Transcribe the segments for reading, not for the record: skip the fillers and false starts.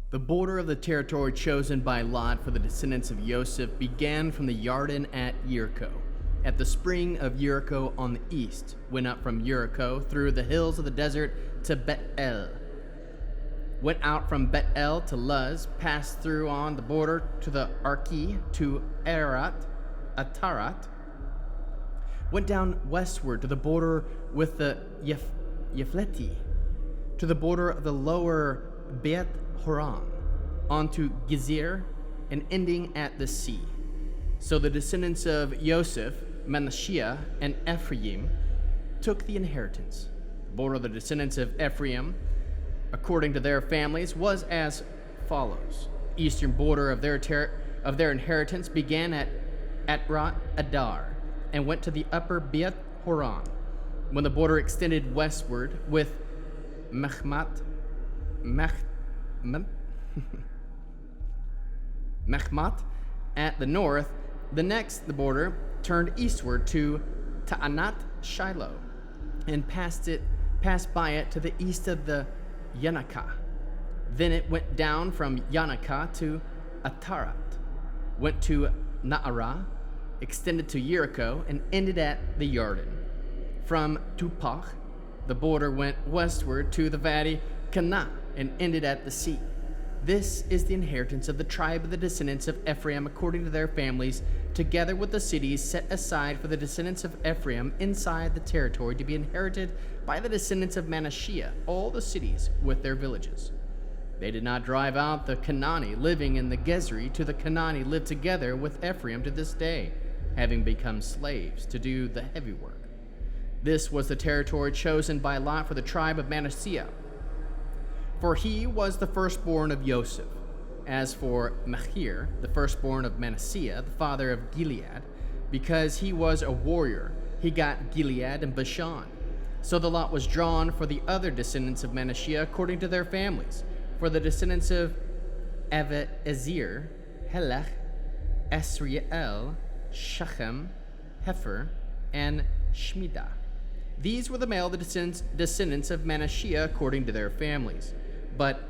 The border of the territory chosen by Lot for the descendants of Joseph began from the Yarden at Jericho, at the spring of Jericho on the east, went up from Jericho through the hills of the desert to Bet-El, went out from Bet-El to Luz, passed through on the border to the Arki, to Atarat, went down westward to the border with the Yafleti, to the border of the lower Beth Horon, onto Gezer, and ending at the sea. So the descendants of Joseph, Manasseh, and Ephraim took the inheritance. The border of the descendants of Ephraim, according to their families, was as follows. The eastern border of their inheritance began at Atrat Adar, and went to the upper Beth Horon, when the border extended westward with Mechmat at the north. The border turned eastward to Ta'anat Shiloh, and passed by it to the east of the Yanakah. Then it went down from Yanakah to Atarat, went to Na'arah, extended to Jericho, and ended at the Yarden. From Tupach, the border went westward to the Vadi Kanah, and ended at the sea. This is the inheritance of the tribe of the descendants of Ephraim according to their families, together with the cities set aside for the descendants of Ephraim inside the territory to be inherited by the descendants of Manasseh, all the cities with their villages. They did not drive out the Canaani living in the Gezri, to the Canaani live together with Ephraim to this day, having become slaves to do the heavy work. This was the territory chosen by Lot for the tribe of Manasseh, for he was the firstborn of Joseph. As for Machir, the firstborn of Manasseh, the father of Gilead, because he was a warrior, he got Gilead and Bashan. So the lot was drawn for the other descendants of Manasseh according to their families. For the descendants of Ezer, Helech, Esriel, Shechem, Hefer, and Shmidah. These were the male descendants of Manasseh according to their families. But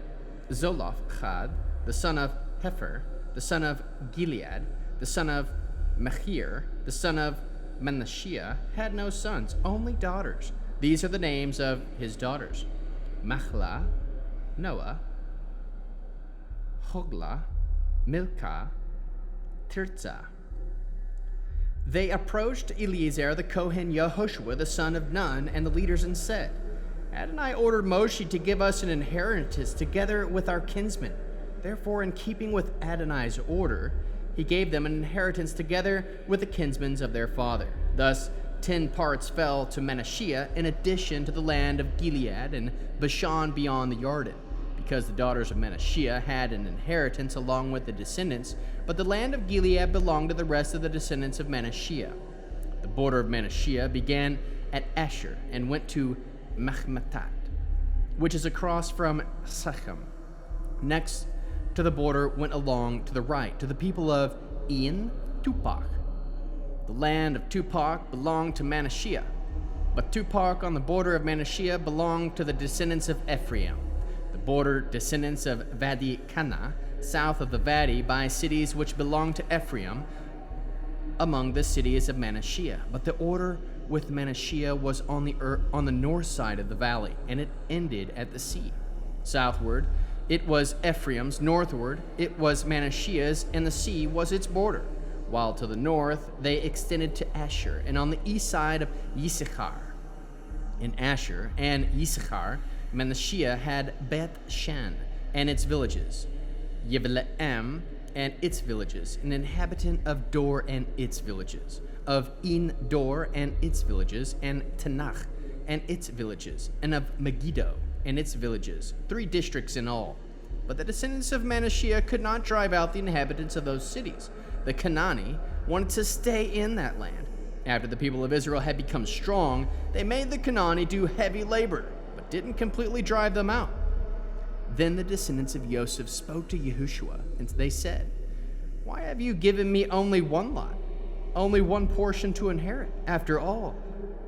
Zolophchad, the son of Hefer, the son of Gilead, the son of Machir, the son of Manasseh, had no sons, only daughters. These are the names of his daughters: Machlah, Noah, Hoglah, Milcah, Tirzah. They approached Eleazar the Kohen, Yehoshua the son of Nun, and the leaders, and said, Adonai ordered Moshe to give us an inheritance together with our kinsmen. Therefore, in keeping with Adonai's order, he gave them an inheritance together with the kinsmen of their father. Thus, 10 parts fell to Manasseh, in addition to the land of Gilead and Bashan beyond the Yarden, because the daughters of Manasseh had an inheritance along with the descendants, but the land of Gilead belonged to the rest of the descendants of Manasseh. The border of Manasseh began at Asher and went to Machmatat, which is across from Shechem. Next to the border went along to the right to the people of En Tupach. The land of Tupach belonged to Manasseh, but Tupach on the border of Manasseh belonged to the descendants of Ephraim. The border descendants of Vadi Kanah, south of the Vadi, by cities which belonged to Ephraim, among the cities of Manasseh. But the order with Manasseh was on the north side of the valley, and it ended at the sea. Southward it was Ephraim's, northward it was Manasseh's, and the sea was its border, while to the north they extended to Asher, and on the east side of Yisachar. In Asher and Yisachar, Manasseh had Beth Shan and its villages, Yivleam and its villages, an inhabitant of Dor and its villages, of En Dor and its villages, and Tanakh and its villages, and of Megiddo and its villages, 3 districts in all. But the descendants of Manasseh could not drive out the inhabitants of those cities. The Canaani wanted to stay in that land. After the people of Israel had become strong, they made the Canaani do heavy labor, but didn't completely drive them out. Then the descendants of Joseph spoke to Yehoshua, and they said, Why have you given me only one lot, only one portion to inherit? After all,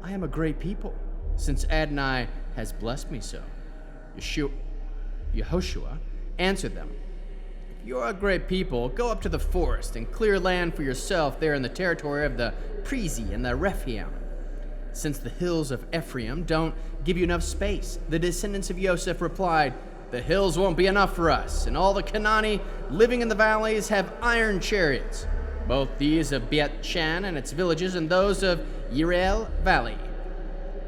I am a great people, since Adonai has blessed me so. Yehoshua answered them, "If you are a great people, go up to the forest and clear land for yourself there in the territory of the Prezi and the Rephaim. Since the hills of Ephraim don't give you enough space." The descendants of Joseph replied, "The hills won't be enough for us, and all the Canaani living in the valleys have iron chariots, both these of Beit Shan and its villages and those of Yireel Valley."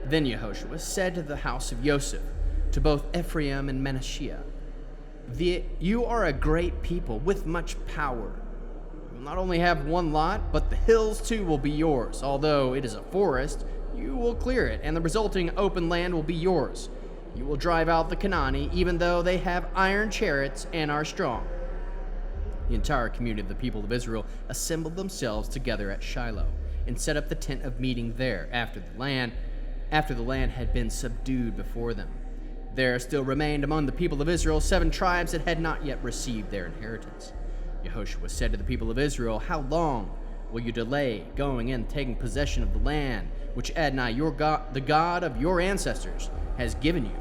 Then Yehoshua said to the house of Joseph, to both Ephraim and Manasseh, "You are a great people with much power. You will not only have one lot, but the hills too will be yours. Although it is a forest, you will clear it, and the resulting open land will be yours. You will drive out the Canaani, even though they have iron chariots and are strong." The entire community of the people of Israel assembled themselves together at Shiloh and set up the tent of meeting there after the land had been subdued before them. There still remained among the people of Israel 7 tribes that had not yet received their inheritance. Yehoshua said to the people of Israel, "How long will you delay going and taking possession of the land which Adonai, your God, the God of your ancestors, has given you?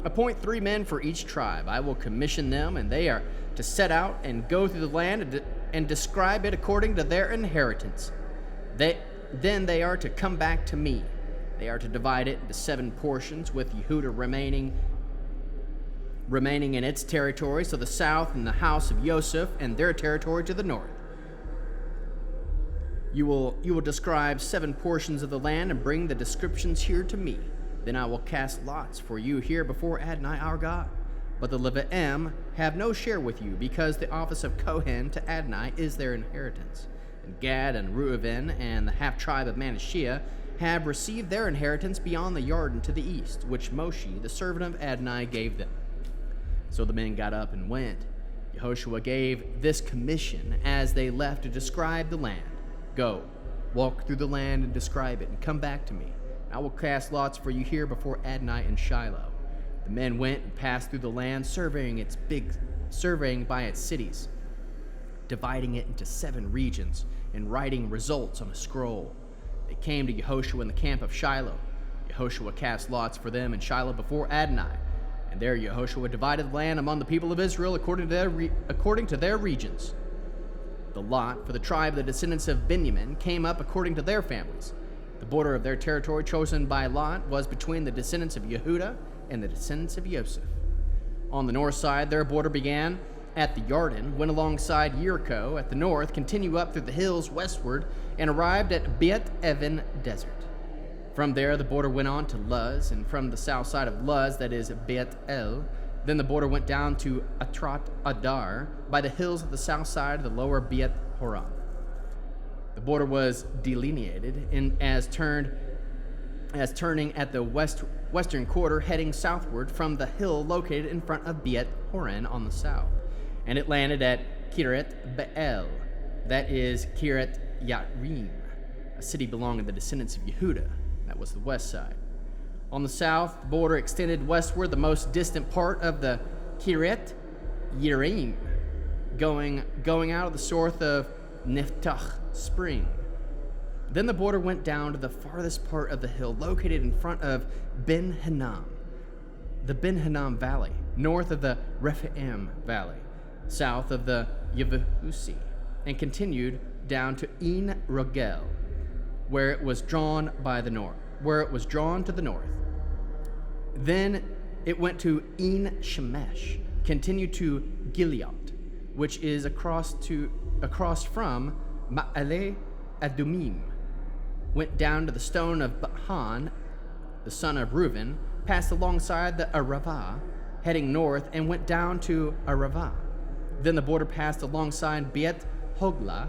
Appoint 3 men for each tribe. I will commission them, and they are to set out and go through the land and describe it according to their inheritance. Then they are to come back to me. They are to divide it into 7 portions, with Yehuda remaining in its territory, so the south and the house of Joseph and their territory to the north. You will describe 7 portions of the land and bring the descriptions here to me. Then I will cast lots for you here before Adonai our God. But the Levi'im have no share with you, because the office of Kohen to Adonai is their inheritance. And Gad and Reuben and the half-tribe of Manasseh have received their inheritance beyond the Jordan to the east, which Moshe, the servant of Adonai, gave them." So the men got up and went. Yehoshua gave this commission as they left to describe the land. "Go, walk through the land and describe it, and come back to me. I will cast lots for you here before Adonai in Shiloh." The men went and passed through the land, surveying by its cities, dividing it into 7 regions, and writing results on a scroll. They came to Yehoshua in the camp of Shiloh. Yehoshua cast lots for them in Shiloh before Adonai, and there Yehoshua divided the land among the people of Israel according to their regions. The lot for the tribe of the descendants of Benjamin came up according to their families. The border of their territory chosen by lot was between the descendants of Yehuda and the descendants of Joseph. On the north side, their border began at the Jordan, went alongside Jericho at the north, continued up through the hills westward, and arrived at Beit Evan Desert. From there, the border went on to Luz, and from the south side of Luz, that is Beit El, then the border went down to Atrat Adar by the hills of the south side of the lower Beit Horon. The border was delineated as turning at the western quarter, heading southward from the hill located in front of Beit Horon on the south, and it landed at Kiryat Baal, that is Kiryat Yarim, a city belonging to the descendants of Yehuda. That was the west side. On the south, the border extended westward, the most distant part of the Kiryat Yerim, going out of the source of Neftach Spring. Then the border went down to the farthest part of the hill, located in front of Ben Hinnom, the Ben Hinnom Valley, north of the Rephaim Valley, south of the Yevusi, and continued down to En Rogel, where it was drawn to the north. Then it went to En Shemesh, continued to Gilead, which is across from Ma'ale Adumim, went down to the stone of Bahan, the son of Reuben, passed alongside the Arava, heading north, and went down to Arava. Then the border passed alongside Beit Hogla,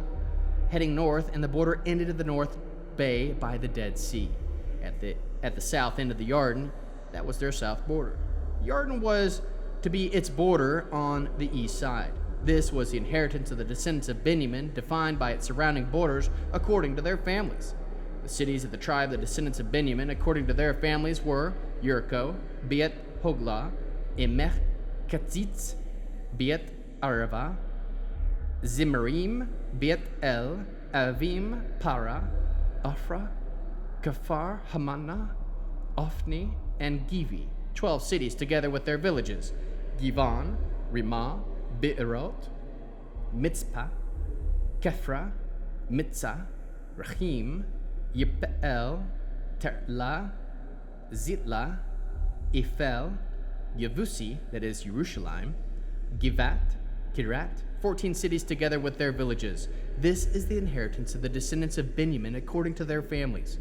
heading north, and the border ended at the north bay by the Dead Sea. At the south end of the Jordan, that was their south border. Jordan was to be its border on the east side. This was the inheritance of the descendants of Benjamin, defined by its surrounding borders according to their families. The cities of the tribe of the descendants of Benjamin, according to their families, were Jericho, Beit Hogla, Emech Katzitz, Beit Arava, Zimrim, Beit El, Avim, Para, Afra, Kafar, Hamana, Ophni, and Givi, 12 cities together with their villages, Givon, Rimah, Be'erot, Mitzpah, Kephra, Mitzah, Rahim, Yip'el, Ter'la, Zitla, Ephel, Yevusi, that is Jerusalem, Givat, Kirat, 14 cities together with their villages. This is the inheritance of the descendants of Benjamin according to their families.